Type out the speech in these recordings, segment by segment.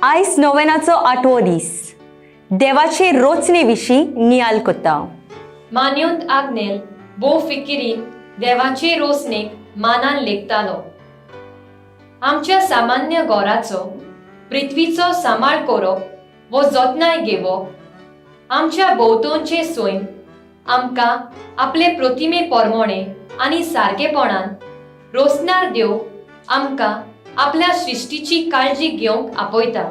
आयज नोवेनाचो 8वो दीस देवाचे रोचणे विशीं नियाल कोत्ता. मान्योंत आग्नेल भोव फिकिरीन देवाचे रोसणेक मानान लेखतालो. आमच्या सामान्य घोराचो पृथ्वीचो सांबाळ करप वो जतनाय घेवप आमच्या भोवतणचे सोयन आमकां आपले प्रतिमे पोरमोणे आनी सारकेपणान रोसणार देव आमकां आपल्या सृश्टीची काळजी घेवंक आपयता.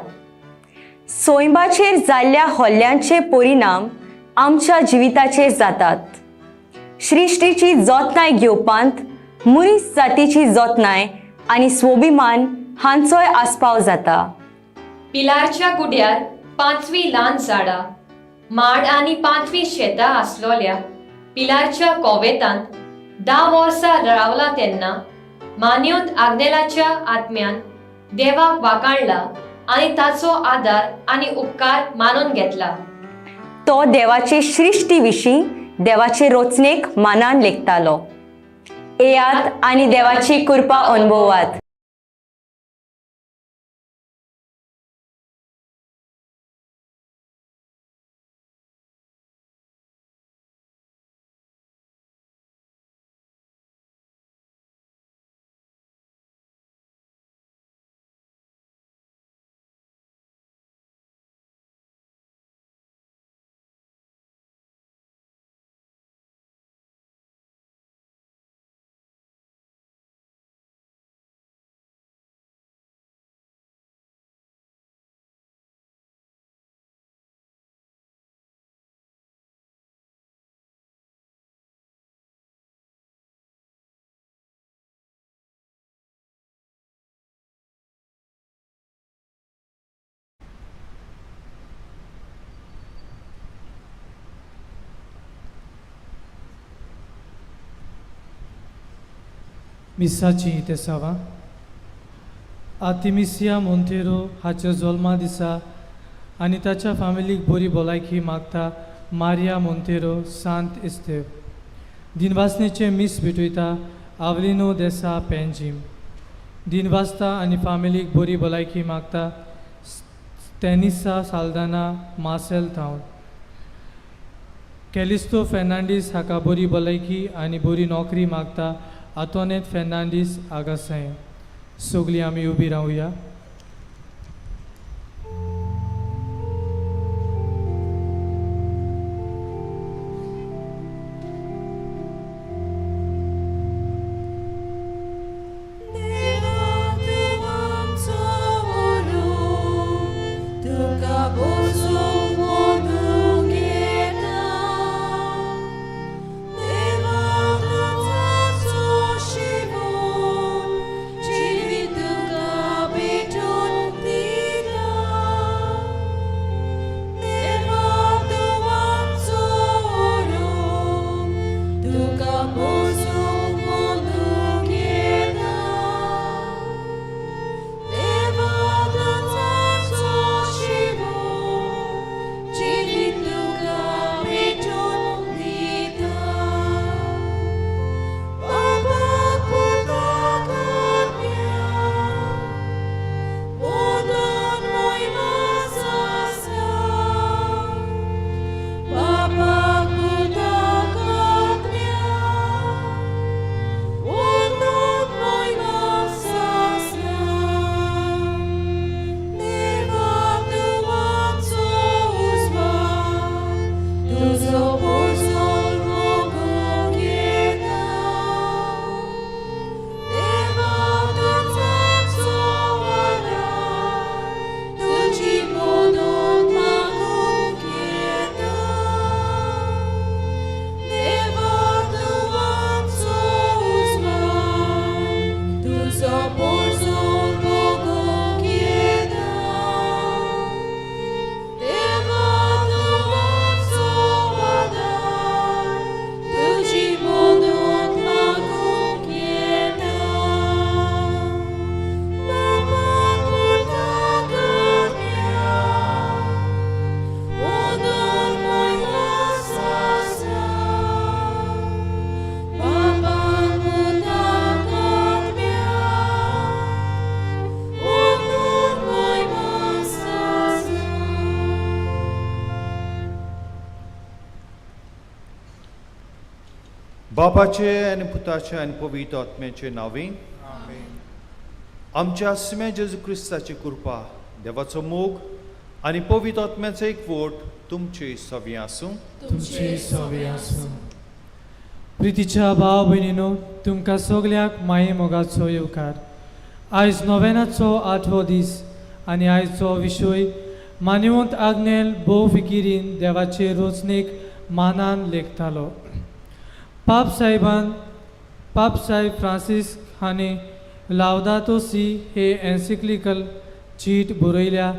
सोयंबाचेर जाल्ल्या हल्ल्यांचे परिणाम आमच्या जिविताचेर जातात. सृश्टीची जतनाय घेवपांत मनीस जातीची जतनाय आनी स्वाभिमान हांचोय आस्पाव जाता. पिलारच्या कुड्यार 5वी ल्हान झाडां माड आनी 5वी शेतां आसलोल्या पिलारच्या कोवेतांत 10 वर्सां रावला तेन्ना मान्योंत आग्नेलाच्या आत्म्यान देवाक वाखाणला आनी ताचो आदार आनी उपकार मानून घेतला. तो देवाचे सृश्टी विशीं देवाचे रोचणेक मानान लेखतालो. येयात आनी देवाची कृपा अनुभवात. मिसाची तेसावा आर्तेमिसिया मोंतेरो हाच्या जल्मा दिसा आनी ताच्या फॅमिलीक बरी भलायकी मागता मारिया मोंतेरो सांत इस्तेव. दिनवासनेचे मीस भेटयता आवलिनो देसा पेंजीम. दिनवासता आनी फॅमिलीक बरी भलायकी मागता स्टेनिसा साल्दाना मार्सेल टावन. कॅलिस्तो फेर्नांडीस हाका बरी भलायकी आनी बरी नोकरी मागता आतोनेत फेर्नांडीस आगासाय. सगळीं आमी उबी रावया. बापाचे आनी पुताचे आनी पवित्र आत्म्याचे नावे आमच्या आसम्या जेजू क्रिस्ताची कृपा देवाचो मोग आनी पवित्र आत्म्याचो एकवट तुमचे सवी आसूं. तुमचे सवे आसूं. प्रितीच्या भाव भयणीनो, तुमकां सगल्यांक माये मोगाचो येवकार. आयज नोवेनाचो 8वो दीस आनी आयचो विशय मानिवंत आग्नेल भोव फिकिरीन देवाचे रोचणेक मानान लेखतालो. पाप साहेब फ्रांसीस हाणें लावदातो सी हे एन्सिक्लिकल चीट बरयल्या.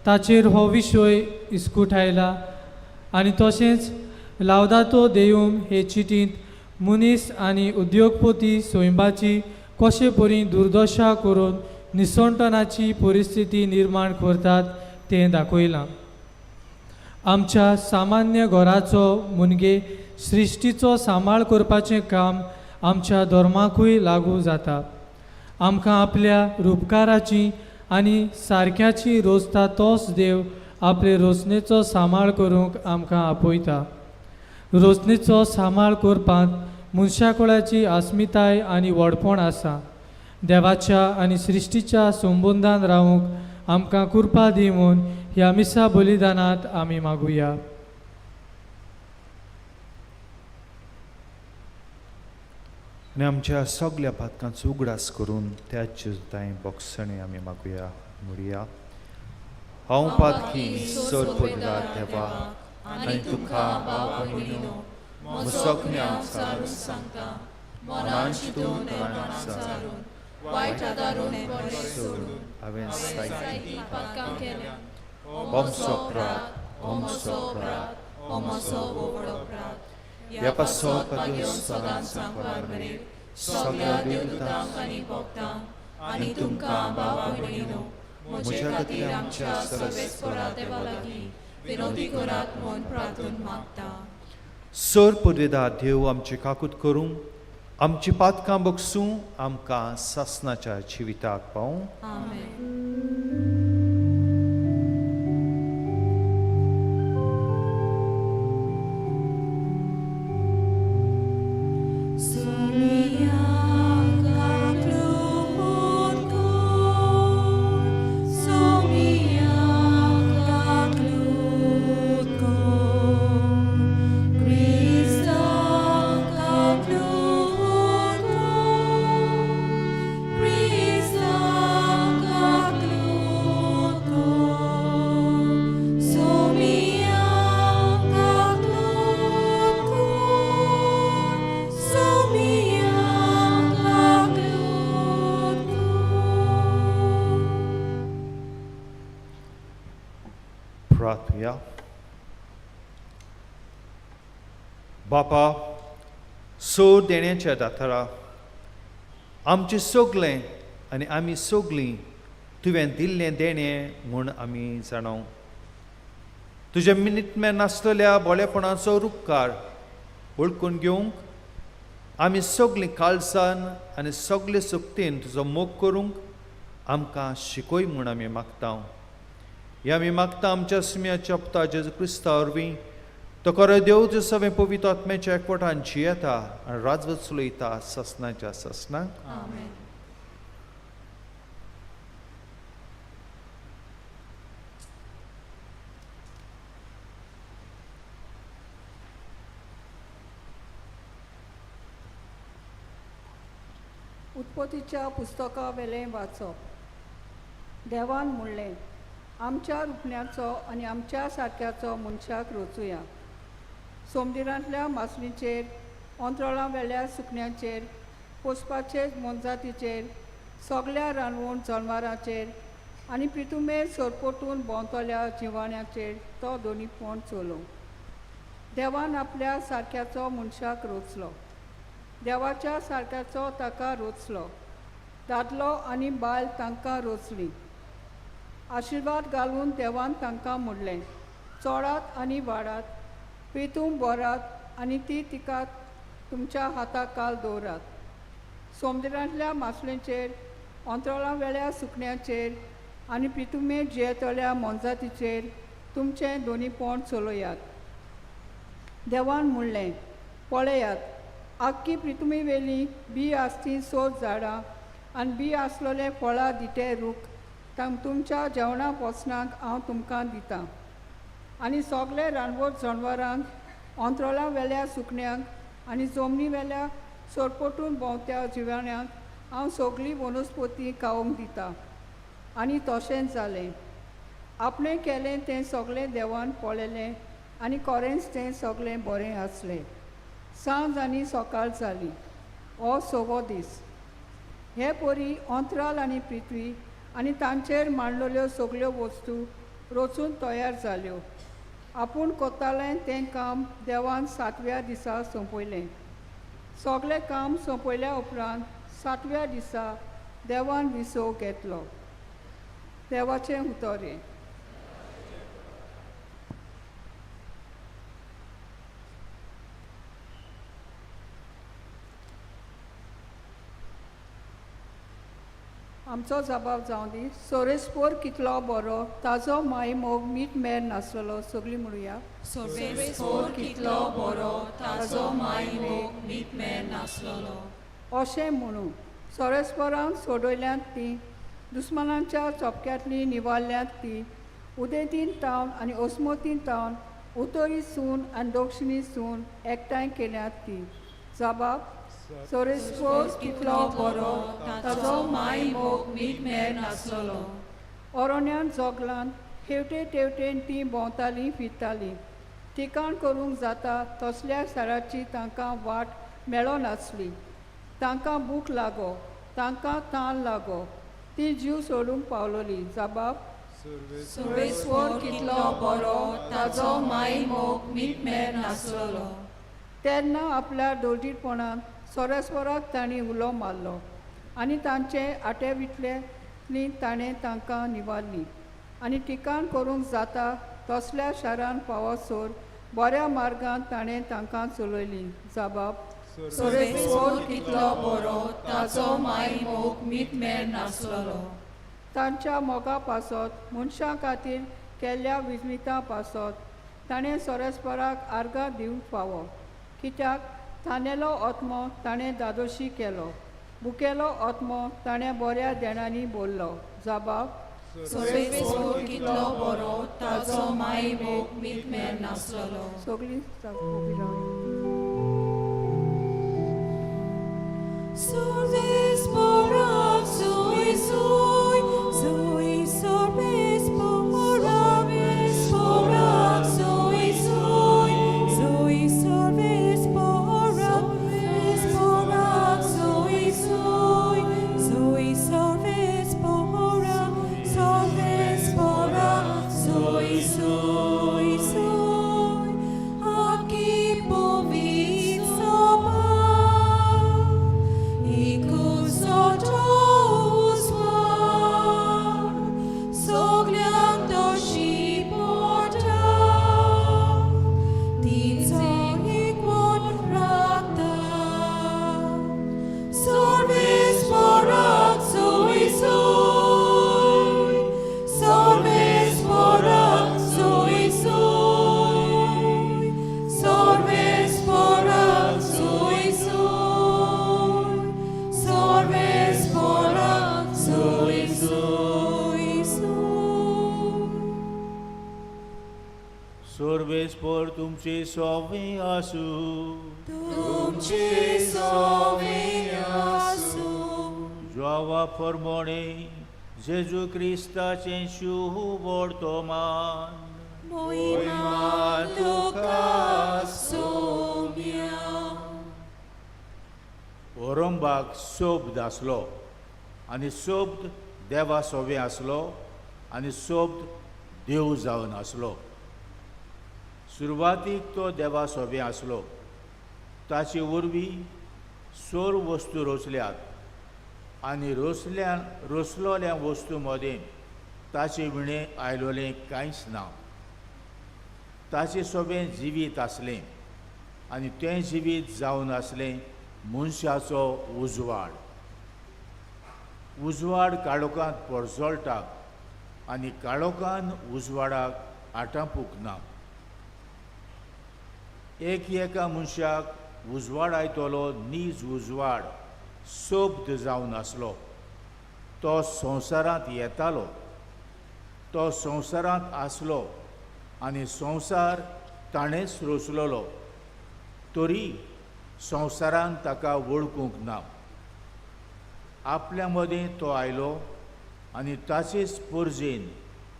ताचेर हो विशय इस्कुटायला आनी तशेंच लावदातो देऊम हे चिटींत मनीस आनी उद्योगपती स्वयंबाची कशे परी दुर्दशा करून निसंटनाची परिस्थिती निर्माण करतात तें दाखयलां. आमच्या सामान्य घराचो मुनगे सृश्टीचो सांबाळ करपाचें काम आमच्या धर्माकूय लागू जाता. आमकां आपल्या रुपकाराची आनी सारक्याची रोचता तोच देव आपले रोचणेचो सांबाळ करूंक आमकां आपयता. रोचणेचो सांबाळ करपांत मनशाकुळाची अस्मिताय आनी व्हडपण आसा. देवाच्या आनी सृश्टीच्या संबंदान रावूंक आमकां कृपा दी म्हूण ह्या मिसा बलिदानांत आमी मागुया. आनी आमच्या सगळ्या पातकांचो उगडास करून त्याचे सुद्दां बोगसणे आमी मागुया. म्हणुया, हांव पातकी सर पडला देवा आनी तुका भाव भयणीनो म्हजो सगळ्यांक सारून सांगता. मनान चिंतून तोंडान सारून वायट आदारून बरें सोडून हांवें सायती पातकां केल्या. ओमसो प्रात, ओमसो प्रात, ओमसो व्हडलो प्रात. ह्या पासो पद्यो सदांच सांगपार मेरेन सगळ्या देवतांक आनी भक्तांक आनी तुमकां भावा भयणीनो म्हज्या खातीर आमच्या सर्वेस्परा देवा लागीं विनोदी करात म्हूण प्रार्थून मागता. सर पदवेदार देव आमची काकूट करूं, आमची पातकां बगसूं, आमकां सासणाच्या जिविताक पावूं. आमेन. प्रार्थया. बापा, सोर देण्याच्या दातारा, आमचें सगळें आनी आमी सगळीं तुवें दिल्लें देणें म्हूण आमी जाणव. तुजे नितमे नासलेल्या बोळेपणाचो उपकार वळखून घेवंक आमी सगळीं काळजान आनी सगळे सक्तीन तुजो मोग करूंक आमकां शिकय म्हूण आमी मागता. हे आमी मागता आमच्या सुम्याच्या पुता जेजू क्रिस्ता वरवीं. तो खरो देव जो सगळे पवित्र आत्म्याच्या एकवटान जियेता आनी राजवट चलयता ससनाच्या ससनाक. आमेन. उत्पत्तीच्या पुस्तका वेलें वाचप. देवान म्हणलें, आमच्या रुपण्याचो आनी आमच्या सारक्याचो मनशाक रचुया. सोमदिरांतल्या मासणीचेर, अंतराळां वेल्या सुकण्यांचेर, पोसपाचे मोनजातीचेर, सगळ्या रानवण जनावरांचेर आनी पितुमेर सरपटून भोंवतल्या जिवाण्याचेर तो दोनीपण चलो. देवान आपल्या सारक्याचो मनशाक रचलो. देवाच्या सारक्याचो ताका रचलो. दादलो आनी बायल तांकां रचली. आशिर्वाद घालून देवान तांकां म्हणलें, चोडात आनी वाडात, पितूम भरात आनी ती तिका तुमच्या हाताखाल दवरात. सोमदिरांतल्या मासळेचेर, अंतराळां वेल्या सुकण्यांचेर आनी पितुमेर जियेतल्या मोनजातीचेर तुमचें दोनीपण चलयात. देवान म्हणलें, पळयात, आख्खी पृथ्वी वेली बी आसती सोज झाडां आनी बी आसलोले फळां दिते रूख तुमच्या जेवणा पोसनाक हांव तुमकां दितां. आनी सगळे रानवट जनावरांक अंत्रोला वेल्या सुकण्यांक आनी जमनी वेल्या सोरपटून भोंवत्या जिवाण्यांक हांव सगळी वनस्पती खावंक दितां. आनी तशेंच जालें. आपणें केलें तें सगळें देवान पळयलें आनी खरेंच तें सगळें बरें आसलें. सांज आनी सकाळ जाली हो सवो दीस. हे परी अंतराल आनी पृथ्वी आनी तांचेर मांडलेल्यो सगळ्यो वस्तू रचून तयार जाल्यो. आपूण कोत्तालें तें काम देवान 7व्या दिसा सोंपयलें. सगळें काम सोंपयल्या उपरांत 7व्या दिसा देवान विसव घेतलो. देवाचें उतोरें. आमचो जबाब जावं दी. सोरेस्पोर कितलो बरो ताजो माय मोग मीठ मेर नासलेलो. सगळीं म्हणुया. सोरेस्पोर कितलो बरो ताजो माय मोग मीठ मेर नासलोलो. अशें म्हणून सोरेस्पोरांक सोडयल्यांत ती, दुस्मानांच्या चोपक्यांतलीं निवाल्ल्यांत ती, उदेंतीन तावन आनी ओस्मोतीन तावन उत्तरी सून आनी दक्षिणी सून एकठांय केल्यांत ती. जबाब. सोरेस्पोर कितलो बरो ताजो माय मोग मीठ मेर नासलोलो. अरण्यान जगलांत हेवटे तेवटेन तीं भोंवतालीं फिरतालीं. ठिकाण करूंक जाता तसल्या शाराची तांकां वाट मेळो नासली. तांकां भूक लागो, तांकां तान लागो, ती जीव सोडूंक पावलोली. जबाब. सोरेस्पोर कितलो बरो ताजो माय मोग मीठ मेर नासलोलो. तेन्ना आपल्या दोळटीपणान सोरेस्पोराक तांणी उलो मारलो आनी तांचे आटेवितल्यानी ताणें तांकां निवारलीं. आनी ठिकाण करूंक जाता तसल्या शारान पावसोर बऱ्या मार्गान ताणें तांकां चलयलीं. जबाब. सोरेस्पोर कितलो बरो ताजो माय मोग मीठ मेर नासलोलो. तांच्या मोगा पासत मनशां खातीर केल्ल्या विजमितां पासत ताणें सोरेस्पोराक आर्गां दिवंक फावो. कित्याक तानेलो आत्मो ताणें दादोशी केलो, भुकेलो आत्मो ताणें बऱ्या देणांनी भरलो. जबाब. सोरेस्पोर कितलो बरो ताजो माय मोग मीठ मेर नासलोलो. सगळीं उबीं रावया. Soresporak soy soy soy soresporak soresporak soy soy soy soresporak soresporak soy soy soy soresporak soresporak soy soy soy aquí povit soba. सोर्वेस्पोर तुमचे सोवे आसू. तुमचे सोवे आसू. जोवा प्रमाणे जेजू क्रिस्ताचें शुभ वर्तमान मोहिमा तुका सोम्या. ओरंबाक शोब्द आसलो आनी शोब्द देवा सोवे आसलो आनी शोब्द देव जावन आसलो. सुरवातीक तो देवा सोबे आसलो. ताचे वरवीं सोर वस्तू रचल्यात आनी रचलोल्या वस्तू मदें ताचे विणें आयलोलें कांयच ना. ताचे सोबें जिवीत आसलें आनी तें जिवीत जावन आसलें मनशाचो उजवाड. उजवाड काळोखांत परजळटा आनी काळोखान उजवाडाक आटांपूंक ना. एका मनशाक उजवाड आयतलो नीज उजवाड सोबत जावन आसलो. तो संवसारांत येतालो, तो संवसारांत आसलो आनी संवसार ताणेंच रचलोलो, तरी संवसारान ताका वळखूंक ना. आपल्या मदीं तो आयलो आनी ताचेच परजेन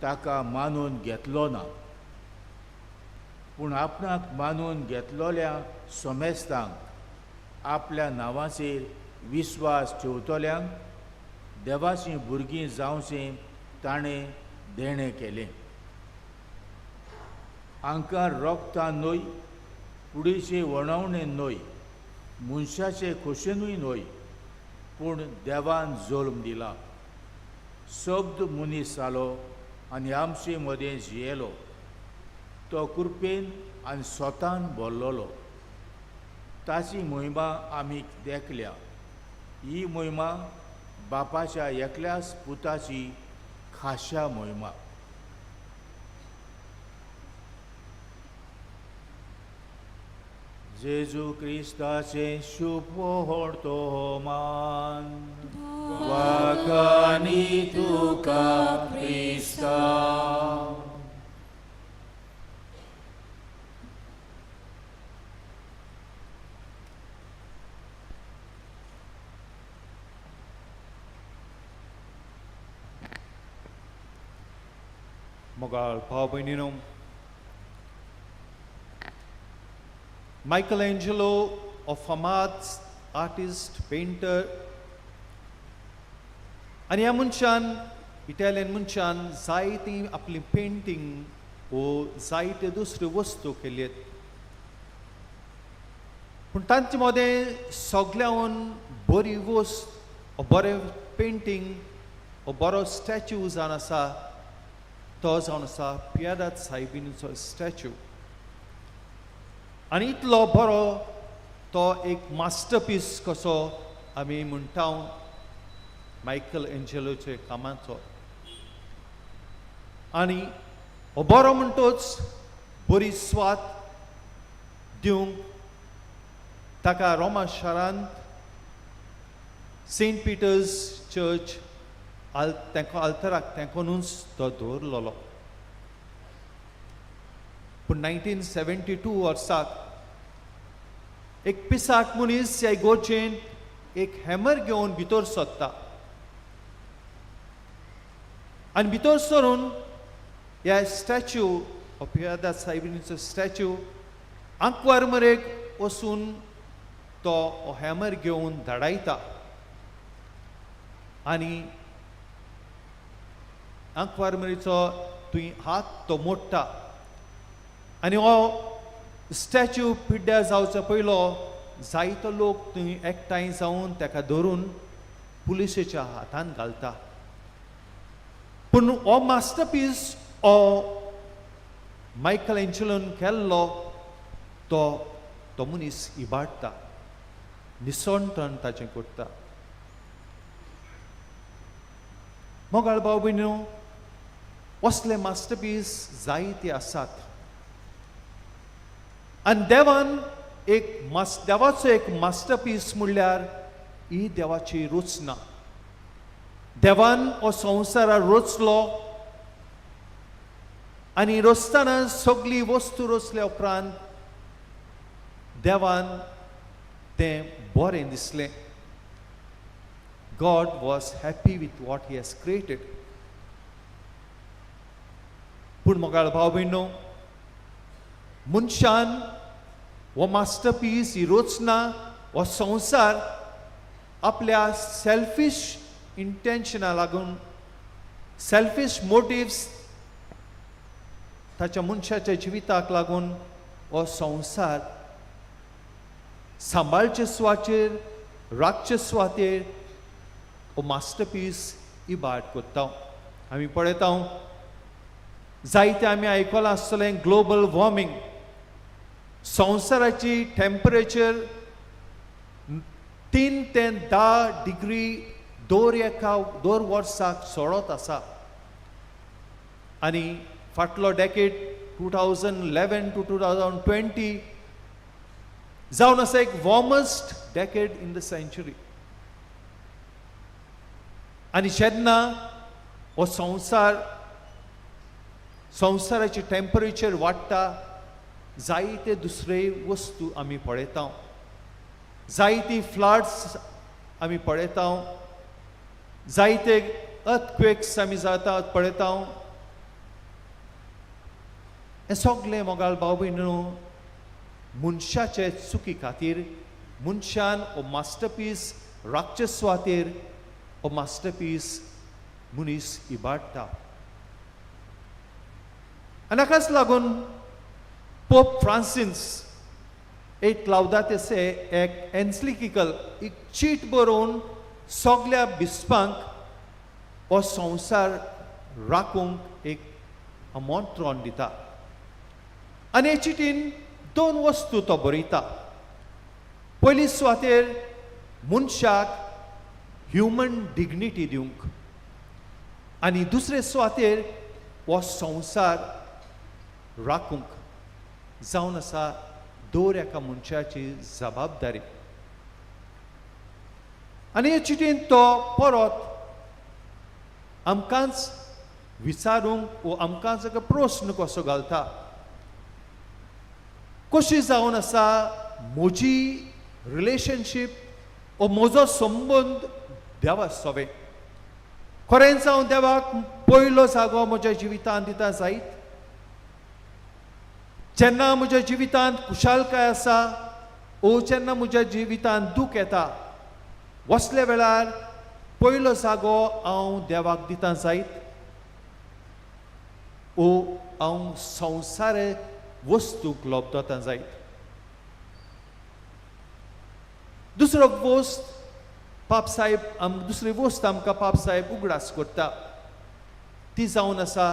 ताका मानून घेतलो ना. पूण आपणाक मानून घेतलोल्या सोमेस्तांक आपल्या नांवाचेर विस्वास ठेवतल्यांक देवाचीं भुरगीं जावचें ताणें देणें केलें. हांकां रोगतां न्हय, कुडीचे वणवणे न्हय, मनशाचे खोशेनूय न्हय, पूण देवान जल्म दिला. शब्द मनीस जालो आनी आमचे मदें जियेलो. तो कृपेन आनी स्वतान भरलोलो. ताची मोहिमा आमी देखल्या. ही मोहिमा बापाच्या एकल्याच पुताची खाशा मोहिमा. जेजू क्रिस्ताचे शुभ मान वाकानी तुका क्रिस्ता. मोगाळ भाव भयणीनो, Michelangelo, a famous artist, painter, आनी ह्या मनशान, इटालियन मनशान जायती आपली पेंटींग वो जायते दुसऱ्यो वस्तू केल्यात. पूण तांचे मदें सगळ्यान बरी वस्त, बरें पेंटींग, बरो स्टॅच्यू जावन आसा, तो जावन आसा पियादाद सायबीचो स्टॅच्यू. आनी इतलो बरो तो एक मास्टरपीस कसो आमी म्हणटा मायकल एंजेलोचे कामाचो. आनी हो बरो म्हणटोच बरी स्वात दिवंक ताका रोमा शारांत सेंट पिटर्स चर्च तांकां आल्तराक तेंकोनूच तो दवरलोलो. पूण 1972 वर्साक एक पिसाक मनीस ह्या इगोर्जेन एक हॅमर घेवन भितर सरता. आनी भितर सरून ह्या स्टॅच्यू पियादाद सायबीचो स्टॅच्यू आंकवारमरेक वचून तो हॅमर घेवन धाडायता. आनी आंकवारमरेचो तुवें हात तो मोडटा. आनी हो स्टॅच्यू पिड्ड्यार जावचो पयलो जायतो लोक थंय एकठांय जावन ताका धरून पुलिशेच्या हातान घालता. पूण हो मास्टरपीस हो मायकल एंजेलोन केल्लो तो मनीस इबाडटा, निसणटण ताचें करता. मोगाळ भाव भयणीनो, असले मास्टरपीस जायते आसात. आनी देवाचो एक मास्टरपीस म्हणल्यार ही देवाची रचना. देवान हो संवसार रचलो आनी रचतना सगळी वस्तू रचल्या उपरांत देवान तें बरें दिसलें. God was happy with what he has created. पूण मोगाळ भाव भयणो, मनशान हो मास्टरपीस, ही रचना, हो संवसार आपल्या सेल्फिश इंटेन्शना लागून, सेल्फिश मोटिव्स ताच्या मनशाच्या जिविताक लागून हो संवसार सांबाळचे सुवातेर, राखचे सुवातेर हो मास्टरपीस इबाड करता. आमी पळयता जायते आमी आयकलां आसतलें ग्लोबल वॉर्मिंग. संवसाराची टेम्परेचर 3 ते 10 डिग्री दर वर्साक सोडत आसा. आनी फाटलो डेकेड 2011 to 2020 जावन आसा एक वॉर्मस्ट डेकेड इन द सेंचुरी. आनी जेन्ना हो संवसाराचे टेम्परेचर वाडटा, जायते दुसरे वस्तू आमी पळयता, जायती फ्लड्स आमी पळयता, जायते अर्थक्वेक्स आमी जाता पळयता. हें सगळें मोगाल भाव भयणीनो मनशाचे चुकी खातीर, मनशान हो मास्टरपीस राखचे सुवातेर हो मास्टरपीस मनीस इबाडटा. आनी हाकाच लागून पोप फ्रांसीस एक लावदाते से एक एन्सिक्लिकल एक चीट बरोवन सगळ्या बिस्पांक हो संवसार राखूंक एक आमंत्रण दिता. आनी हे चिटीन दोन वस्तू तो बरयता. पयली सुवातेर मनशाक ह्युमन डिग्निटी दिवंक, आनी दुसरे सुवातेर हो संवसार राखूंक जावन आसा दर एका मनशाची जबाबदारी. आनी हे चिटीन तो परत आमकांच विचारूंक वो आमकांच एक प्रस्न कसो घालता, कशी जावन आसा म्हजी रिलेशनशीप वो म्हजो संबंद देवा सोवे. खरेंच हांव देवाक पयलो जागो म्हज्या जिवितांत दिता जायत. जेन्ना म्हज्या जिवितांत खुशालकाय आसा ओ जेन्ना म्हज्या जिवितांत दूख येता, वसले वेळार पयलो जागो हांव देवाक दिता जायत. ओ हांव संवसार वस्तूक लोबता जायत. दुसरी वस्त आमकां पाप साहेब उगडास करता, ती जावन आसा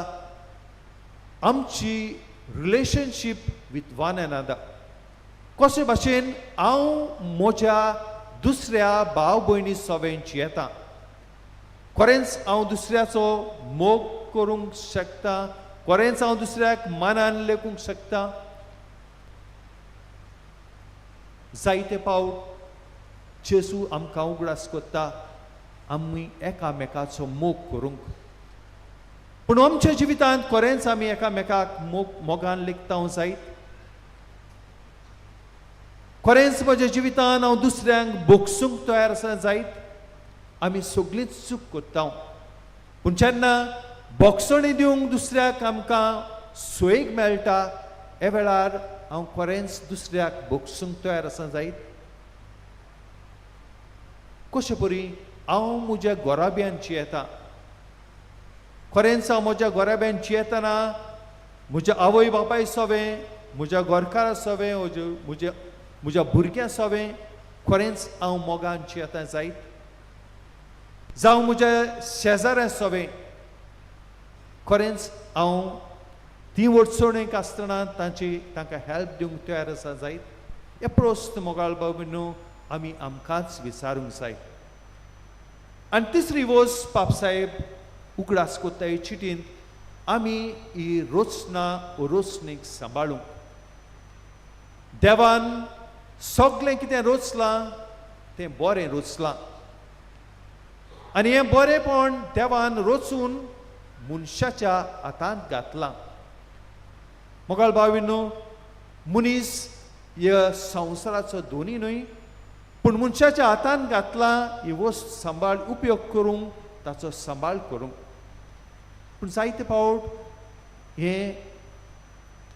आमची रिलेशनशीप विथ वन अनदर. कशे भाशेन हांव म्हज्या दुसऱ्या भाव भयणी सोबेंत येता. खरेंच हांव दुसऱ्याचो मोग करूंक शकता, खरेंच हांव दुसऱ्याक मानान लेखूंक शकता. जायते फावट जेजू आमकां उगडास करता आमी एकामेकाचो मोग करूंक, पूण आमच्या जिवितांत खरेंच आमी एकामेकाक मोगान लेखता जायत. खरेंच म्हज्या जिवितांत हांव दुसऱ्यांक भोगसूंक तयार आसा जायत. आमी सगळींच चूक करता, पूण जेन्ना भोगसणी दिवंक दुसऱ्याक आमकां सोयेक मेळटा, हे वेळार हांव खरेंच दुसऱ्याक भोगसूंक तयार आसा जायत. कशें परी हांव म्हज्या गोराब्यान जियेता. खरेंच हांव म्हज्या गोराब्यान जियेतना म्हज्या आवय बापाय सोबें, म्हज्या घरकारा सोबें, म्हज्या भुरग्यां सोबें खरेंच हांव मोगान जियेता जायत. जावं म्हज्या शेजाऱ्यां सोबें खरेंच हांव ती अडचणीक आसतना तांकां हेल्प दिवंक तयार आसा जायत. हे प्रस्न मोगाळ बाबीनो आमी आमकांच विचारूंक जाय. आनी तिसरी वस्त पापसाहेब उगडास कोत्ता हे चिटीन आमी ही रोचनीक सांबाळूंक. देवान सगळें कितें रोचलां तें बरें रोचलां, आनी हें बरेंपण देवान रोचून मनशाच्या हातांत घातलां. मोगाळ भाविनो, मनीस ह्या संवसाराचो दोनी न्हय, पूण मनशाच्या हातांत घातलां ही वस्त सांबाळ उपयोग करूंक, ताचो सांबाळ करूंक. पूण जायते फावट हें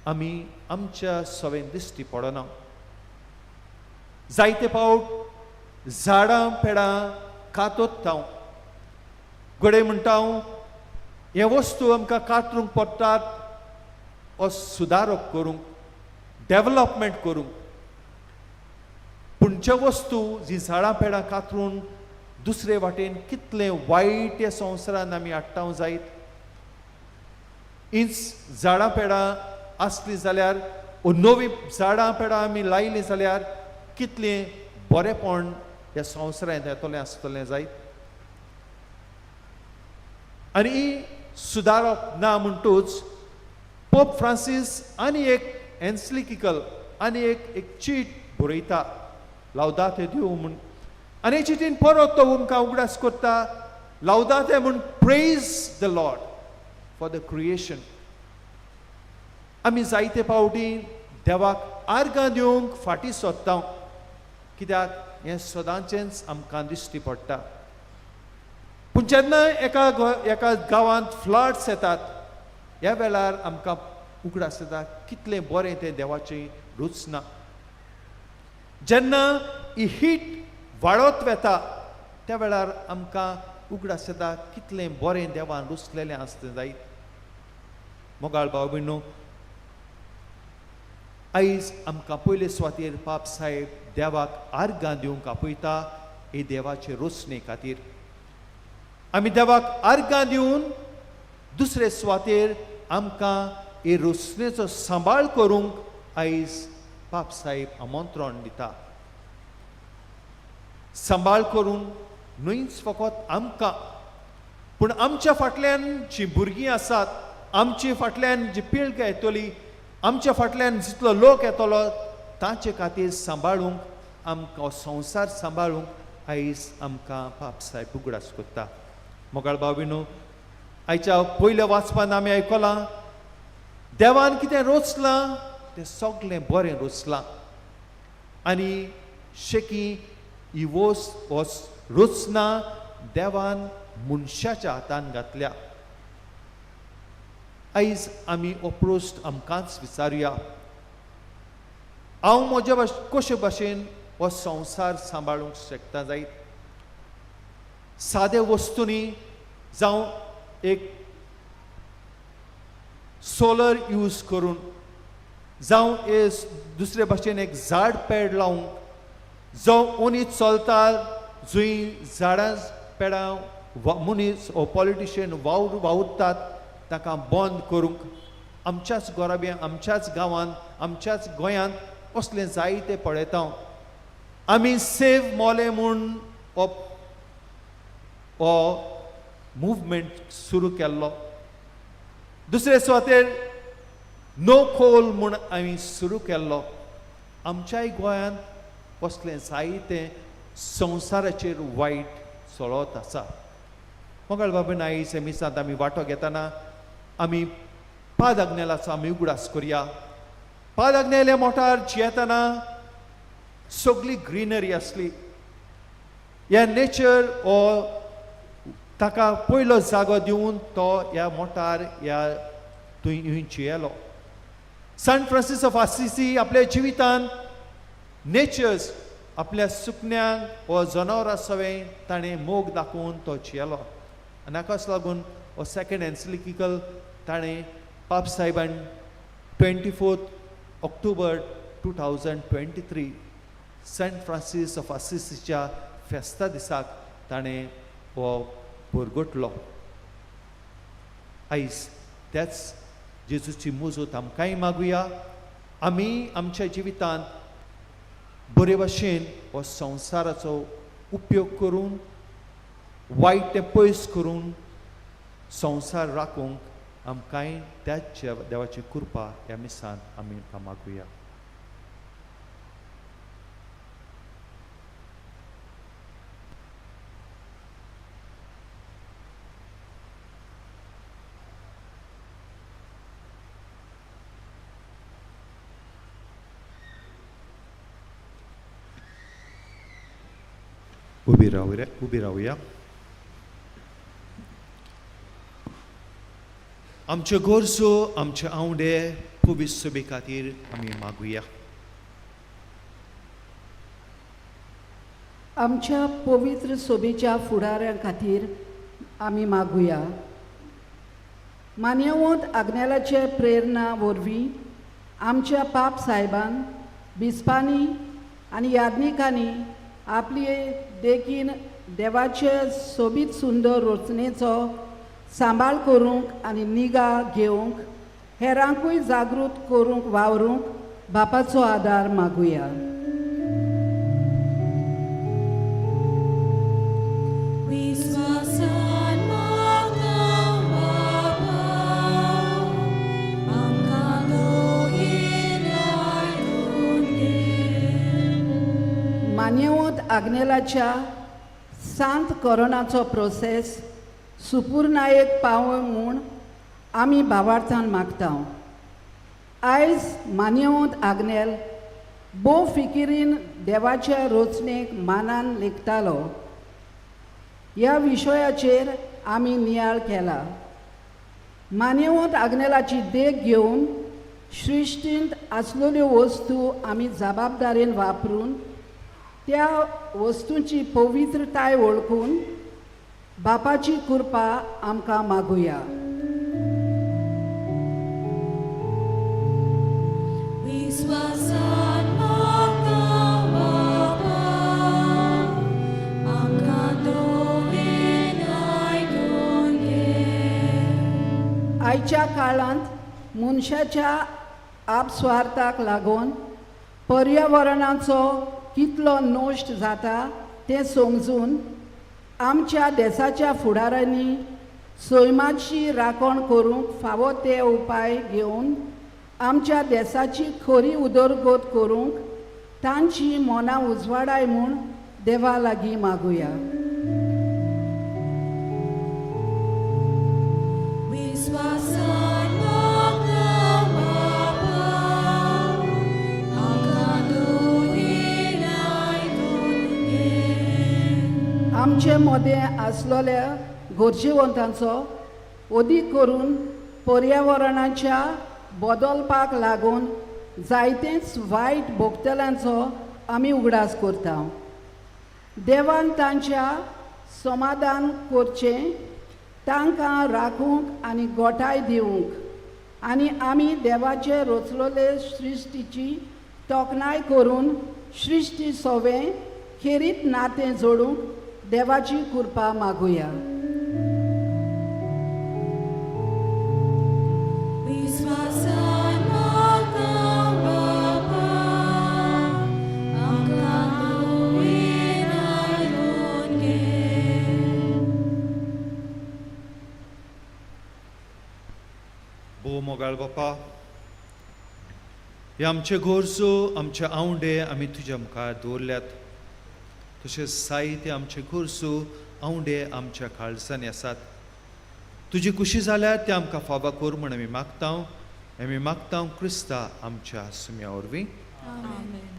आमी आमच्या सवेन दिश्टी पडना. जायते फावट झाडां पेडां कातोत्ता, गडे म्हणटा हे वस्तू आमकां कातरूंक पडटात हो सुदारप करूंक, डेव्हलपमेंट करूंक. पूण ज्यो वस्तू जी झाडां पेडां कातरून दुसरे वाटेन कितलें वायट ह्या संवसारान आमी हाडटा जायत. हींच झाडां पेडां आसलीं जाल्यार नवीं झाडां पेडां आमी लायलीं जाल्यार कितलें बरेंपण ह्या संवसारांत येतलें आसतलें जायत. आनी सुदारप ना म्हणटूच पोप फ्रांसीस आनी एक एन्सिक्लिकल आनी एक चीट बरयता लावदाते दिव म्हूण आनी चिटीन परत तो आमकां उगडास करता लावदाते म्हूण praise the Lord for the creation. आमी जायते पावटी देवाक आर्गां दिवंक फाटीं सोदता कित्याक हें सदांचेंच आमकां दिश्टी पडटा. पूण जेन्ना एका गांवांत फ्लड्स येतात ह्या वेळार आमकां उगडास येता कितलें बरें तें देवाचें रुचना. जेन्ना ही हीट वाडत वेता त्या वेळार आमकां उगडास येता कितलें बरें देवान रुचलेलें आसता जायत. मोगाळ भाव भयणो, आयज आमकां पयले सुवातेर पाप साहेब देवाक आर्गां दिवंक आपयता हे देवाचे रोचणे खातीर. आमी देवाक आर्गां दिवन दुसरे सुवातेर आमकां हे रोचणेचो सांबाळ करूंक आयज पाप साहेब आमंत्रण दिता. सांबाळ करून न्हयच फकत आमकां पूण आमच्या फाटल्यान जीं भुरगीं आसात, आमचे फाटल्यान जी पिळगी येतली, आमच्या फाटल्यान जितलो लोक येतलो तांचे खातीर सांबाळूंक आमकां संवसार सांबाळूंक आयज आमकां पाप साहेब उगडास करता. मोगाळ भाव भयणो, आयच्या पयल्या वाचपान आमी आयकलां देवान कितें रोचलां तें सगळें बरें रोचलां आनी शेकी ही रोचना देवान मनशाच्या हातान घातल्या. आयज आमी हो प्रश्न आमकांच विचारुया, हांव म्हज्या कशे भाशेन हो संवसार सांबाळूंक शकता जायत. सादे वस्तूंनी जावं एक सोलर यूज करून जावं हे दुसरे भाशेन एक झाड पेड लावंक जो मनीस चलता जंय झाडां पेडां मनीस हो पॉलिटिशियन वावुरतात ताका बंद करूंक आमच्याच गोराब्यांत, आमच्याच गांवांत, आमच्याच गोंयांत असलें जायते पळयता. आमी सेव मोले म्हूण हो मुवमेंट सुरू केल्लो. दुसरे सुवातेर नो कोल म्हूण आमी सुरू केल्लो. आमच्याय गोंयांत असलें जायतें संवसाराचेर वायट चलत आसा. मोगाळ बाबा आयज हे मिसांत आमी वांटो घेतना आमी पाद आग्नेलाचो आमी उगडास करया. पाद आग्नेले मोटार जियेतना सगळी ग्रीनरी आसली. ह्या नेचर हो ताका पयलो जागो दिवन तो ह्या मोटार ह्या थंय जियेलो. Sant Francis of Assisi आपल्या जिवितांत नेचर्स आपल्या सुकण्यांक हो जनावरां सवें ताणें मोग दाखोवन तो जियेलो. आनी हाकाच लागून हो सेकंड एन्सिक्लिकल ताणें पाप साहेबान 24 ऑक्टोबर 2023 सेंट फ्रांसीस ऑफ असिसीच्या फेस्ता दिसाक ताणें हो परगटलो. आयज त्याच जेजूची मुजत आमकांय मागुया. आमी आमच्या जिवितांत बरे भाशेन हो संवसाराचो उपयोग करून वायट तें पयस करून संवसार राखूंक आमकांय त्याच देवाची कृपा ह्या मिसांत आमी मागुया. उबी रावया. आमच्यो गरजो, आमचे आवडे पवित्र सभे खातीर आमी मागुया. आमच्या पवित्र सोबेच्या फुडाऱ्यां खातीर आमी मागुया. मान्यवंत आग्नेलाचे प्रेरणा वरवीं आमच्या पाप साहेबान बिस्पांनी आनी याज्ञिकांनी आपली देखीन देवाचे सोबीत सुंदर रचनेचो सांबाळ करूंक आनी निगा घेवंक हेरांकूय जागृत करूंक वावरूंक बापाचो आदार मागुया. आग्नेलाच्या सांत कोरोनाचो प्रोसेस सुपूर्णायेक पावय म्हूण आमी भावार्थान मागता. आयज मानियेवंत आग्नेल भोव फिकिरीन देवाच्या रचनेक मानान लेखतालो. ह्या विशयाचेर आमी नियाळ केला. मानियेवंत आग्नेलाची देख घेवन सृश्टींत आसलेल्यो वस्तू आमी जबाबदारेन वापरून त्या वस्तूंची पवित्रताय वळखून बापाची कृपा आमकां मागुया. विश्वासान मागता बाबा, आमकां दोगेन आयकून घे. आयच्या काळांत मनशाच्या आपस्वार्थाक लागून पर्यावरणाचो कितलो नश्ट जाता तें समजून आमच्या देशाच्या फुडाऱ्यांनी सैमाची राखण करूंक फावो ते उपाय घेवन आमच्या देशाची खरी उदरगत करूंक तांची मनां उजवाडाय म्हूण देवा लागीं मागुया. विश्वासान मागता बाबा, आमकां दोगेन आयकून घे. आमचे मदें आसलेल्या गरजेवंतांचो अदीक करून पर्यावरणाच्या बदलपाक लागून जायतेच वायट भोगतल्यांचो आमी उगडास करता. देवान तांच्या समाधान करचें, तांकां राखूंक आनी गोठाय दिवंक आनी आमी देवाचे रचलेले सृश्टीची तोखणाय करून सृश्टी सोवें खेरीत नातें जोडूंक देवाची कृपा मागुया. विश्वासान मागता बाबा, आमकां दोगेन आयकून घे. भोव मोगाळ बापा, हे आमचे गरजो, आमचे आवंडे आमी तुज्या मुखार दवरल्यात. तशेंच जायते आमचे गरजो आवंडे आमच्या काळजांनी आसात. तुजी खुशी जाल्यार ते आमकां फावो कर म्हूण आमी मागता क्रिस्ता आमच्या सुम्या वरवीं. आमेन.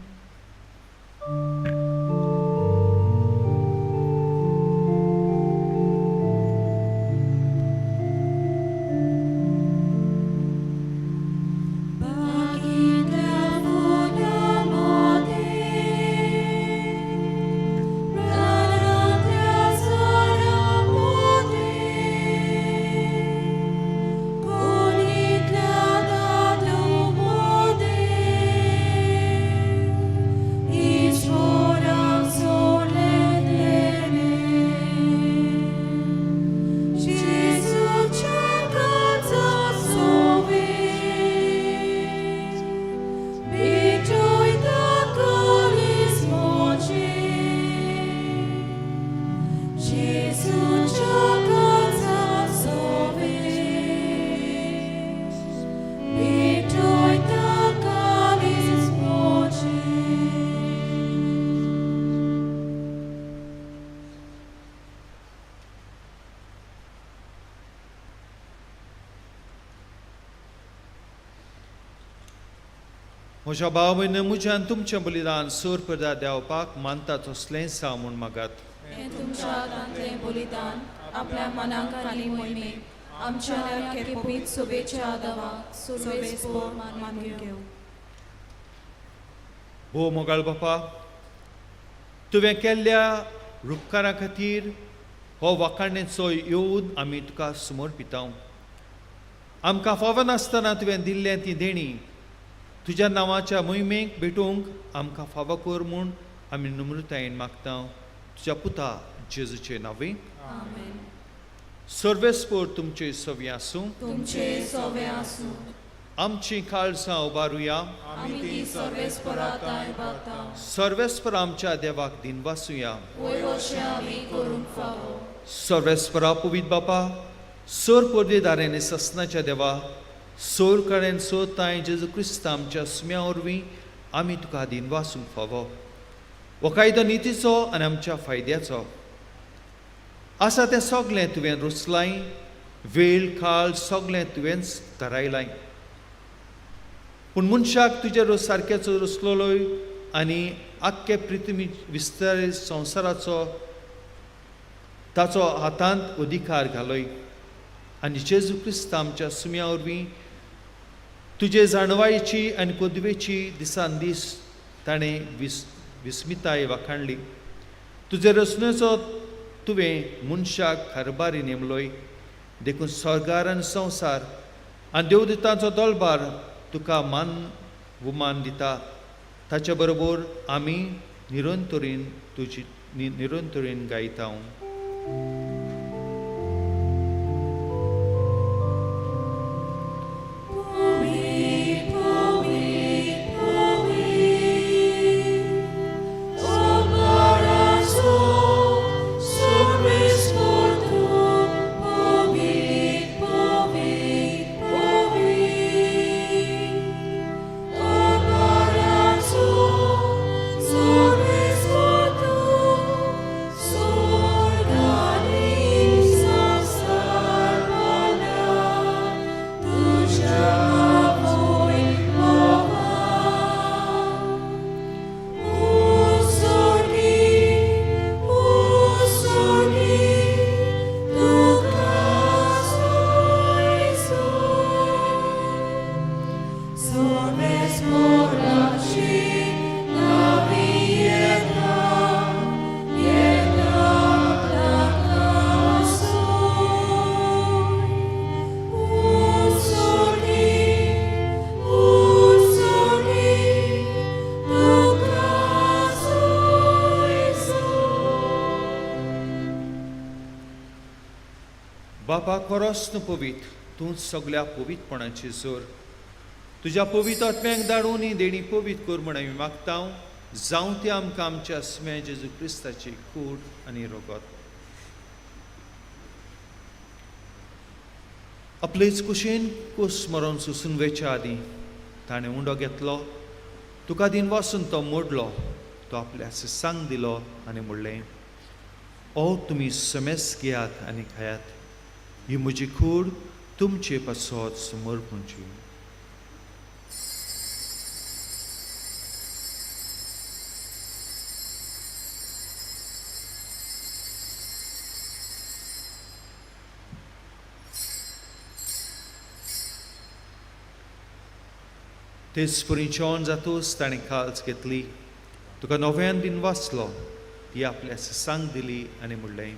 म्हज्या भाव भयण म्हज्यान तुमचें बलिदान सोर पदार्थ देवपाक मानता तसलें सा म्हूण मागात. हे तुमच्या हातांतलें बलिदान आपल्या मनाक आनी मोहिमेक आमच्या केपोबीत सोबेच्या आदावाक सोबेस्पोर मानून घेव. भोव मोगाळ बापा, तुवें केल्ल्या उपकारा खातीर हो वाखाणेचो येवन आमी तुका समर्पिता. आमकां फावो नासतना तुवें दिल्लें ती देणी तुज्या नांवाच्या मोहिमेक भेटूंक आमकां फावो कर म्हूण आमी नम्रतायेन मागता तुज्या पुता जेजूचे नांवे. आमेन. सर्वेस्पोर तुमचे सवी आसूं. तुमचे सोवे आसूं. आमची काळजां उबारुया. आमी ती सर्वेस्पराताय बागता. सर्वेस्पर आमच्या देवाक दिनवासुया. वयर अशें आमी करूंक फावो. सर्वेस्परा पवित बापा, सोर पर्देदारांनी ससनाच्या देवा, सोर कडेन सोताय जेजू क्रिस्त आमच्या सुम्या वरवीं आमी तुका दिनवासूंक फावो. हो कायदो नितीचो आनी आमच्या फायद्याचो आसा तें सगलें तुवें रुचलाय, वेळ काळ सगलें तुवेंच थारायलाय. पूण मनशाक तुजेर सारकेचो रुचलोय आनी आख्खे पृथ्वी विस्तारीत संवसाराचो ताचो हातांत अधिकार घालोय. आनी जेजू क्रिस्त आमच्या सुम्या वरवीं तुजे जाणवायेची आनी कोदवेची दिसान दीस ताणें विस्मिताय वाखाणली. तुजे रचनेचो तुवें मनशाक कारबारी नेमलोय. देखून स्वर्गार आनी संवसार आनी देवदूतांचो दळबार तुका मान वमान दिता. ताचे बरोबर आमी निरंतरीन गायता. बापा खरोच न्हू पवित, तूंच सगळ्या पवितपणाची जोर. तुज्या पवित्र आत्म्याक धाडून ही देणी पवित कर म्हण आमी मागता. जावं ती आमकां आमच्या सुम्या जेजू क्रिस्ताची कूड आनी रगत. आपलेच कुशीन कूस मरोन सुसून वयच्या आदीं ताणें उंडो घेतलो. तुका दिन वचून तो मोडलो. तो आपल्या सांग दिलो आनी म्हणलें, ओ तुमी समेस घेयात आनी खायात. ही म्हजी कूड तुमचे पासत समर्पणची. तेच पुरी जेवण जातूच ताणें काल्स घेतली. तुका नव्यान दिन वाचलो. ती आपल्या सांग दिली आनी म्हणलें,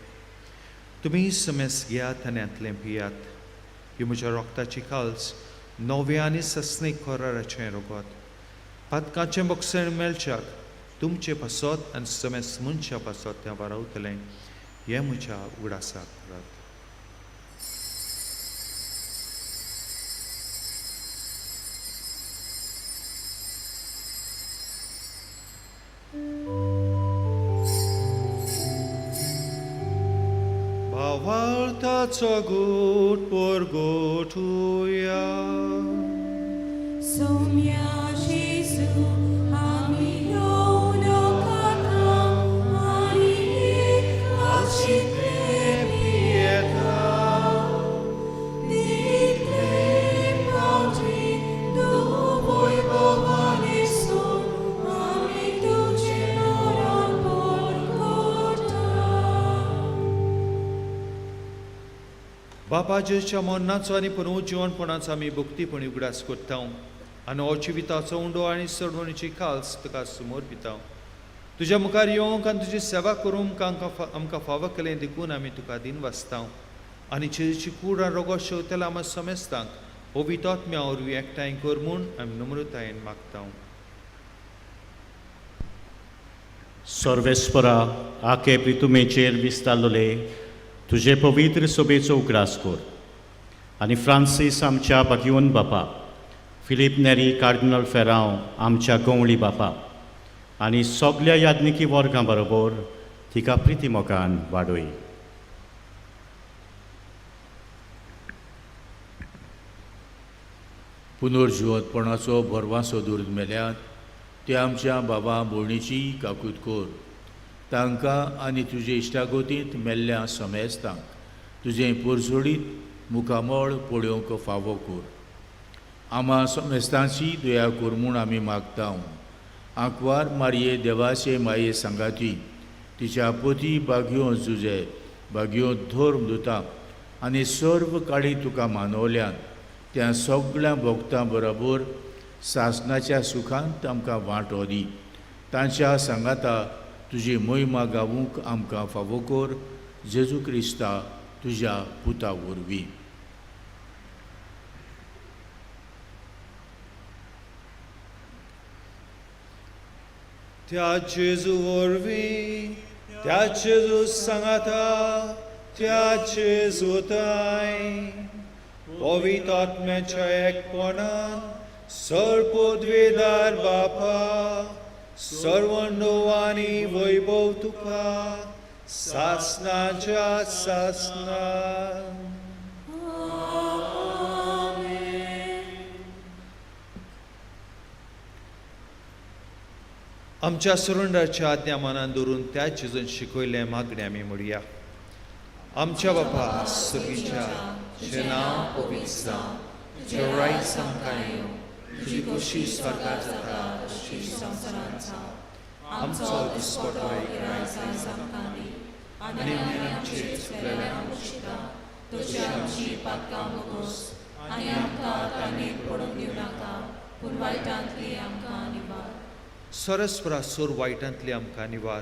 तुमी समेस घेयात आनी हातलें पियात. ही म्हज्या रोगताची काल्स नव्या आनी सस्नीक कोराराचें रगत. पातकाचें बक्षण मेळच्याक तुमचे पासत आनी समेस मनशा पासत तें वारावतलें. हें म्हज्या उगडासाक करात. Valtați gut porgotuia. Somia Jesu, amilio kata, ani acite pieta. Dite pautri, do voi bovaneso, ami duce noran porgota. बापा जेच्या मरणाचो आनी पुनरुज्जीवनपणाचो आमी भक्तीपणी उगडास करता. आनी हो जिविताचो उंडो आनी सडवणीची काल्स तुका समर्पिता. तुज्या मुखार येवंक आनी तुजी सेवा करूंक आमकां फावो केलें देखून आमी तुका दिन वाचता. आनी जेची कूड आनी रगत शेवतेला आमी समेस्तांक हो वितोत्म्या वरवीं एकठांय कर म्हूण आमी नम्रतायेन मागता. सर्वेस्परा आखे प्रितुमेचेर विस्तारलोले तुजे पवित्र सोबेचो उगडास कर. आनी फ्रांसीस आमच्या बागिवन बापा, फिलीप नेरी कार्डिनल फेरांव आमच्या गवळी बापा आनी सगल्या याज्ञिकी वर्गां बरोबर तिका प्रिती मोगान वाडय. पुनर्जीवनपणाचो भरवासो दूर मेल्यात ते आमच्या बाबा भोंवणीची काकूत कोर. तांकां आनी तुजे इश्टागोतींत मेल्ल्या समेस्तांक तुजें पोरसोडीत मुखामोळ पळोवंक फावो कोर. आमा समेस्तांची दया कोर म्हूण आमी मागता. आंकवार मारये देवाचे माये सांगाती तिच्या पोती बागयो जुजे बागयो धोर्म दुता आनी सर्व काळी तुका मानवल्यान त्या सगळ्या भक्तां बरोबर सासणाच्या सुखांत आमकां वांटो दी. तांच्या सांगाता तुजी मोहिमा गावूंक आमकां फावो कोर. जेजू क्रिस्ता तुज्या पुता वरवीं. त्या जेजू वरवीं त्या जेजू सांगाता त्या जेजूताय पवित्र आत्म्याच्या एकपणान सर्वोद्वेदार बापा सर्वंडो आनी वैभव तुका सासणाच्या सासणान. आमच्या सुरंडाच्या आज्ञा मनान दवरून त्या जेजून शिकयलें मागणें आमी म्हणया. आमच्या बापा सुर्गीच्या तुजें नांव पवित्र जावं, तुजें रायज आमकां येवं, तुजी खोशी स्वर्गांत जाता तशी संवसारांत जावं. आमचो दिसपटो आयज आमकां दी आनी आमचे चुकलेल्यांक आमकां तुजी आमची पातकां बगोस आनी आमकां ताणें पडूंक दिवं नाका पूण वायटांतली आमकां निवार. सरस्वरा सोर वायटांतली आमकां निवार.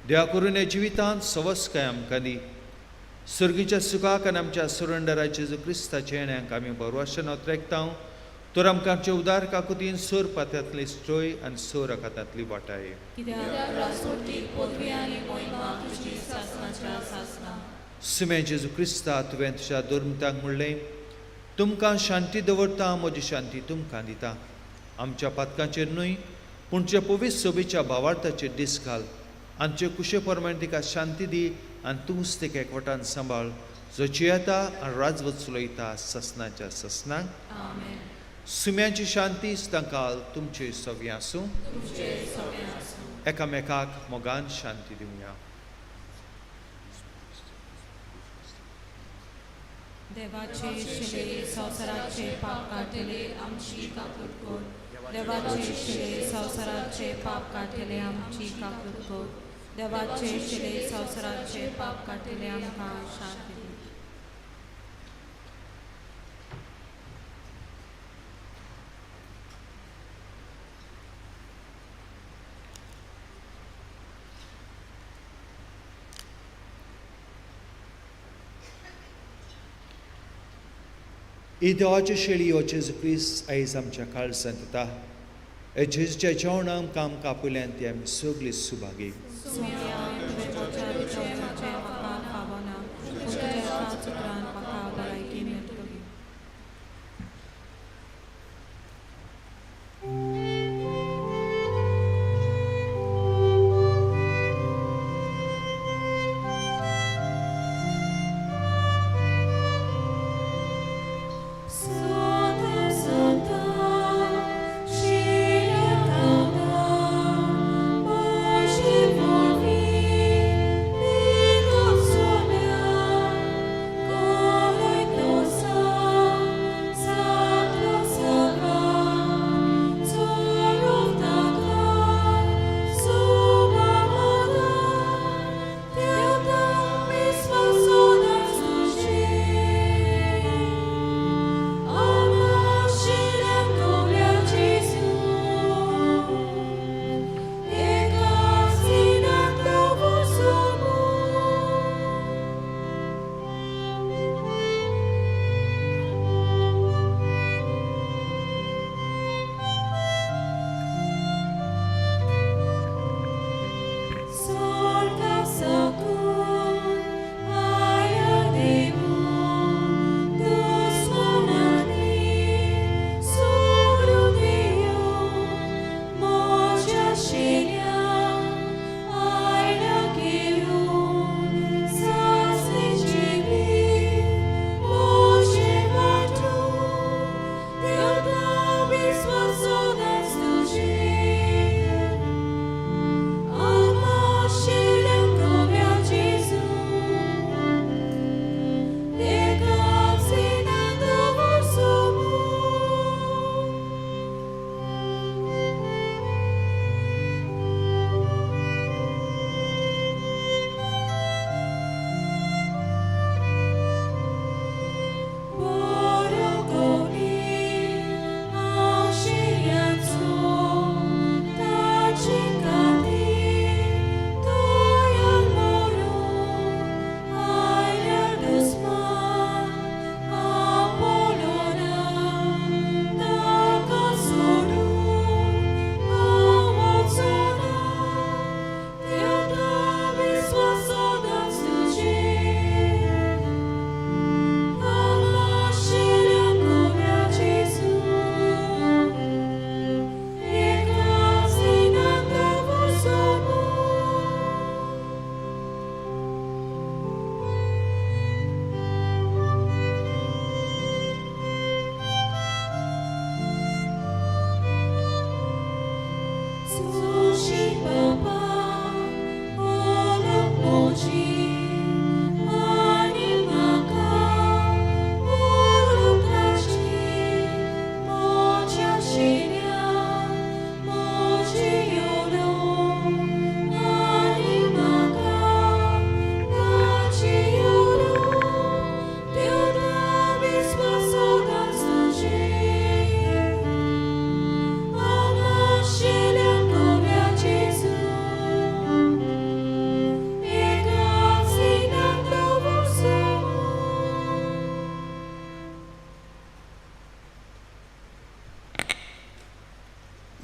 देवा करून ह्या जिवितांत सवस्काय आमकां दी. सर्गीच्या सुखाक आनी आमच्या सुरंडरा जेजू क्रिस्ताच्या येण्याक आमी बरवाशन ओतरेकता. तर आमकां आमच्या उदार काकुतीन सोर पात्यांतली स्ट्रोय आनी सोर अकातांतली वाटाय. सुमे जेजू क्रिस्ता तुवें तुज्या दोरमतांक म्हणलें, तुमकां शांती दवरता, म्हजी शांती तुमकां दिता. आमच्या पातकांचेर न्हय पूण तुज्या पवित्र सोबेच्या भावार्थाचेर दीस घाल. आमचे कुशे प्रमाणे तिका शांती दी आनी तूंच तिका एकवटान सांबाळ. जो जियेता आनी राजवत चलयता ससनाच्या ससनाक. सुम्यांची शांती तांकां तुमचे सव्या आसूं. एकामेकाक मोगान शांती दिवया. देवाचे शिले संवसाराचे पाप काढलेले आमची काकूट कोर. देवाचे शिले संवसाराचे पाप काढलेले आमची काकूट कोर. देवाचे शिले संवसाराचे पाप काढलेले आमकां शांती दी. ही देवाची शेळी हो जेजू क्रिस्त आयज आमच्या काळजांत येता. हे जेजूच्या जेवणाक आमकां आपयल्यान ती आमी सगळीं सुभागी. She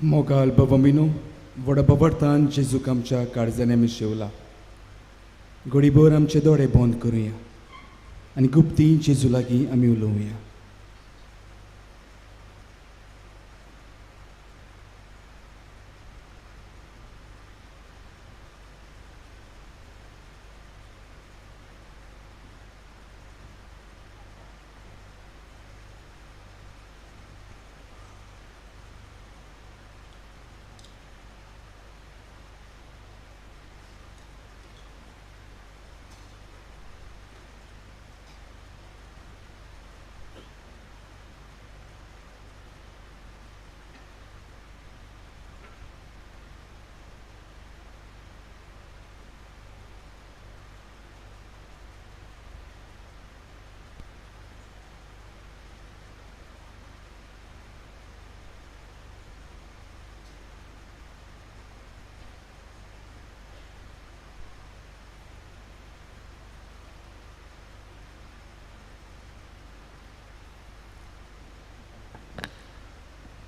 मोगाल बवमिनो वडबवडतान जेजूक आमच्या काळजांनी आमी शेवला घडीभर आमचे दोळे बंद करुया आनी गुप्ती जेजू लागीं आमी उलोवया.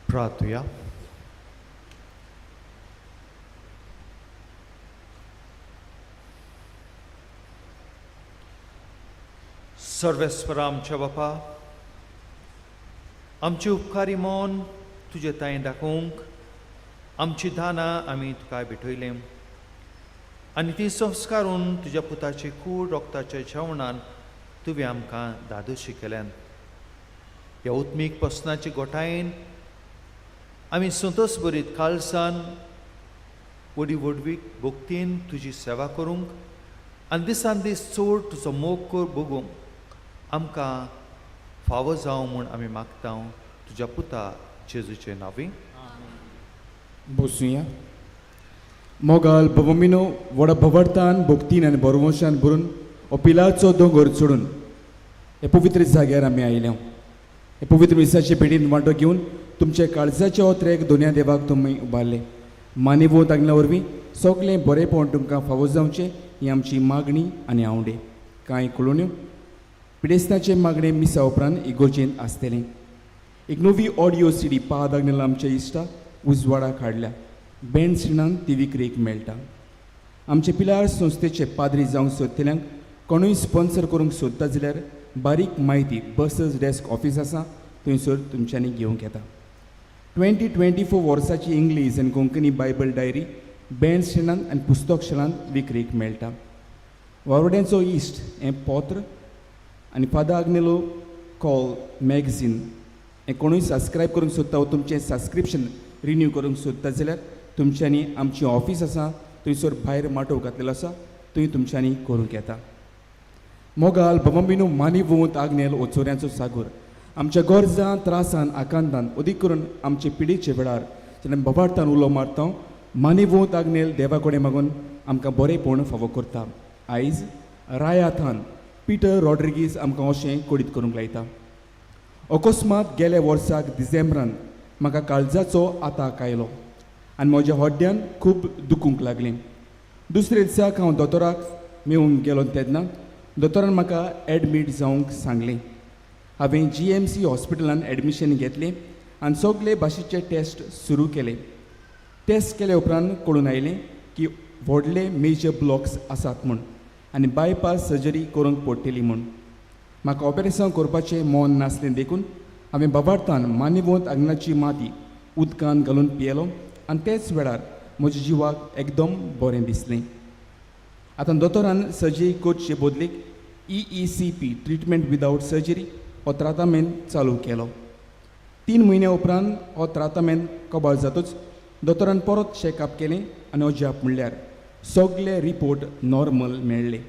प्रार्थया. सर्वेस्पर आमच्या बापा, आमचे उपकारी मन तुजे ताई दाखोवंक आमची दानां आमी तुका भेटयलें आनी ती संस्कारून तुज्या पुताचे कूड रोगताच्या जेवणान तुवें आमकां दादोशी केल्यान. ह्या उत्मीक पसनाचे गोठायेन आमी संतोश बरीत खालसान वडी वडवीक भोगतीन तुजी सेवा करूंक आनी दिसान दीस चड तुजो मोग कर बगूंक आमकां फावो जावं म्हूण आमी मागता तुज्या पुता जेजूचे नांवी. बसूया. मोगाल बवमिनो वड भवडतान भोगतीन आनी बरवंशान भरून हो पिलाचो दोंगर चडून हे पवित्र जाग्यार आमी आयल्या. हे पवित्र विसाचे भेटीन वांटो घेवन तुमचे काळजाचे ओत्रेक दोनया देवाक तुमी उबारले. मानिवोत आगल्या वरवीं सगळें बरेंपण तुमकां फावो जावचें ही आमची मागणी आनी आवडे. कांय कळोवण्यो पिडेस्ताचे मागणे मिसा उपरांत इगोर्जेंत आसतलें. एक नवी ऑडियो सीडी पाद आग्नेलो आमच्या इश्टा उजवाडाक हाडल्या. बँड श्रीणांक ती विक्रेक मेळटा. आमचे पिलार संस्थेचे पाद्री जावंक सोदतल्यांक कोणूय स्पॉन्सर करूंक सोदता जाल्यार बारीक म्हायती बसस डेस्क ऑफिस आसा थंयसर तुमच्यांनी घेवंक येता. 2024 वर्साची इंग्लीश आनी कोंकणी बायबल डायरी बँड श्रीणांत आनी पुस्तकशालांत विक्रेक मेळटा. वावड्यांचो इश्ट हें पत्र आनी फादर आग्नेलो कॉल मॅगझीन हें कोणूय सबस्क्रायब करूंक सोदता वा तुमचें सबस्क्रिप्शन रिन्यू करूंक सोदता जाल्यार तुमच्यांनी आमची ऑफिस आसा थंयसर भायर माटोव घातलेलो आसा थंय तुमच्यांनी करूंक येता. मोगाल बमबिनो मानिवोंत आग्नेल ओचोऱ्यांचो सागोर आमच्या गरजां त्रासान आकांतान अदीक करून आमचे पिडेचे वेळार जेन्ना भवार्थान उलो मारता मानिवोंत आग्नेल देवा कडेन मागून आमकां बरेंपण फावो करता. आयज रायाथान पिटर रॉड्रिगीस आमकां अशें कोडीत करूंक लायता. अकस्मात गेल्या वर्साक डिसेंबरान म्हाका काळजाचो आताक आयलो आनी म्हज्या हड्ड्यान खूब दुखूंक लागलें. दुसरे दिसाक हांव दोतोराक मेळूंक गेलो तेन्ना दोतोरान म्हाका एडमीट जावंक सांगलें. हांवें GMC हॉस्पिटलान एडमिशन घेतलें आनी सगळे भाशेचे टेस्ट सुरू केले. टेस्ट केले उपरांत कळून आयलें की व्हडले मेजर ब्लॉक्स आसात म्हूण आनी बायपास सर्जरी करूंक पडटली म्हूण. म्हाका ऑपरेशन करपाचें मन नासलें देखून हांवें बाबार्थान मानिवोंत आग्नाची माती उदकान घालून पियेलो आनी तेच वेळार म्हज्या जिवाक एकदम बरें दिसलें. आतां दोतोरान सर्जरी करचे बदलीक EECP ट्रिटमेंट विदावट सर्जरी हो ट्रातामेंट चालू केलो. 3 म्हयन्या उपरांत हो ट्रातामेंट कबाळ जातूच दोतोरान परत चॅकअप केलें आनी अजाप म्हणल्यार सगळे रिपोर्ट नॉर्मल मेळ्ळे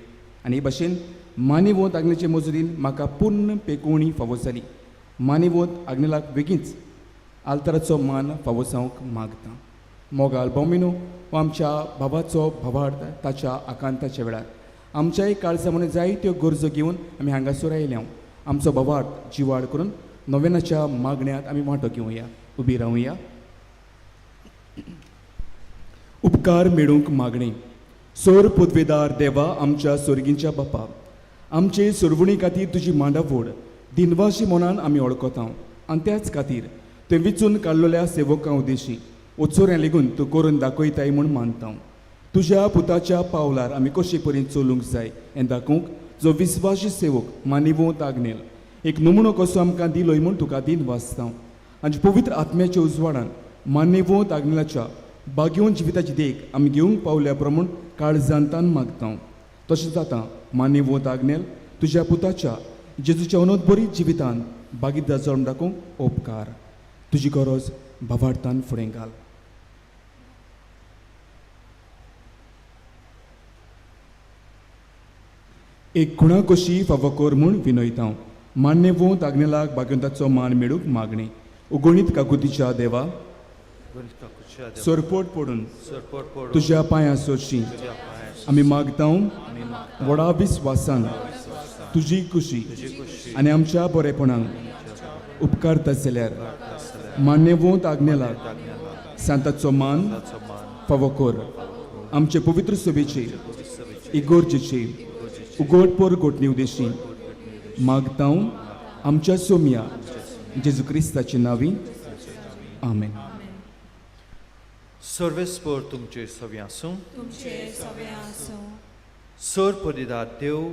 आनी हे भाशेन मानिवोंत आग्नेचे मजुरीन म्हाका पूर्ण पेकोवणी फावो जाली. मानिवोंत आग्नेलाक बेगीनच आल्ताराचो मान फावो जावंक मागता. मोगाल बॉमिनो हो आमच्या बाबाचो भावार्थ ताच्या आकांताच्या वेळार आमच्याय काळजा म्हणून जायत्यो गरजो घेवन आमी हांगासर आयल्या. आमचो भावार्थ जिवाड करून नोवेनाच्या मागण्यांत आमी वांटो घेवया. उबी रावया. उपकार मेळूंक मागणी. सोर पदवेदार देवा आमच्या स्वर्गींच्या बापा, आमचे सोडवणी खातीर तुजी मांडावड दिनवाशी मनान आमी वळखता आनी त्याच खातीर तुवें विचून काडलेल्या सेवकां उद्देशी वचोऱ्या लेगून तूं करून दाखयताय म्हूण मानता तुज्या पुताच्या पावलार आमी कशे परीन चलूंक जाय हें दाखोवंक जो विस्वासी सेवक मानिवोत आग्नेल एक नमुनो कसो आमकां दिलोय म्हूण तुका दिन वाचता आनी पवित्र आत्म्याच्या उजवाडान मानिवोत आग्नेलाच्या बागेवन जिविताची देख आमी घेवंक पावल्या प्रमाण काळजांतान मागता तशें जाता मानिवोत आग्नेल तुज्या पुताच्या जेजूच्या अनोदबरीत जिवितान बागीदार जावन दाखोवंक उपकार तुजी गरज भावार्थान फुडें घाल एक खुणा कशी फावो कर म्हूण विनयता मान्यवोत आग्नेलाक बागवंताचो मान मेळूंक मागणी उगोणीत काकुतीच्या देवा सोरपोट पडून तुज्या पांयां सोडशी आमी मागता व्हडा विस्वासान तुजी खुशी आनी आमच्या बरेपणाक उपकारता जाल्यार मान्यवोत आग्नेलाक सांताचो मान फावो कर आमचे पवित्र सभेचे इगोर्जेचे उगोडपोर घोटणी उदेशी मागता आमच्या सोम्या जेजू क्रिस्ताची नावी आमेन सर्वेस्पर तुमचे सव्या आसूं तुमचे सवे आसूं सर पदिदार देव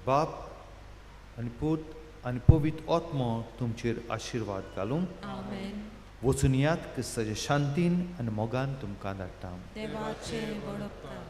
बाप आनी पूत आनी पवित्र आत्मो तुमचेर आशिर्वाद घालूं आमेन वचून यात क्रिस्ताच्या शांतीन आनी मोगान तुमकां धाडटा देवाचे बडपता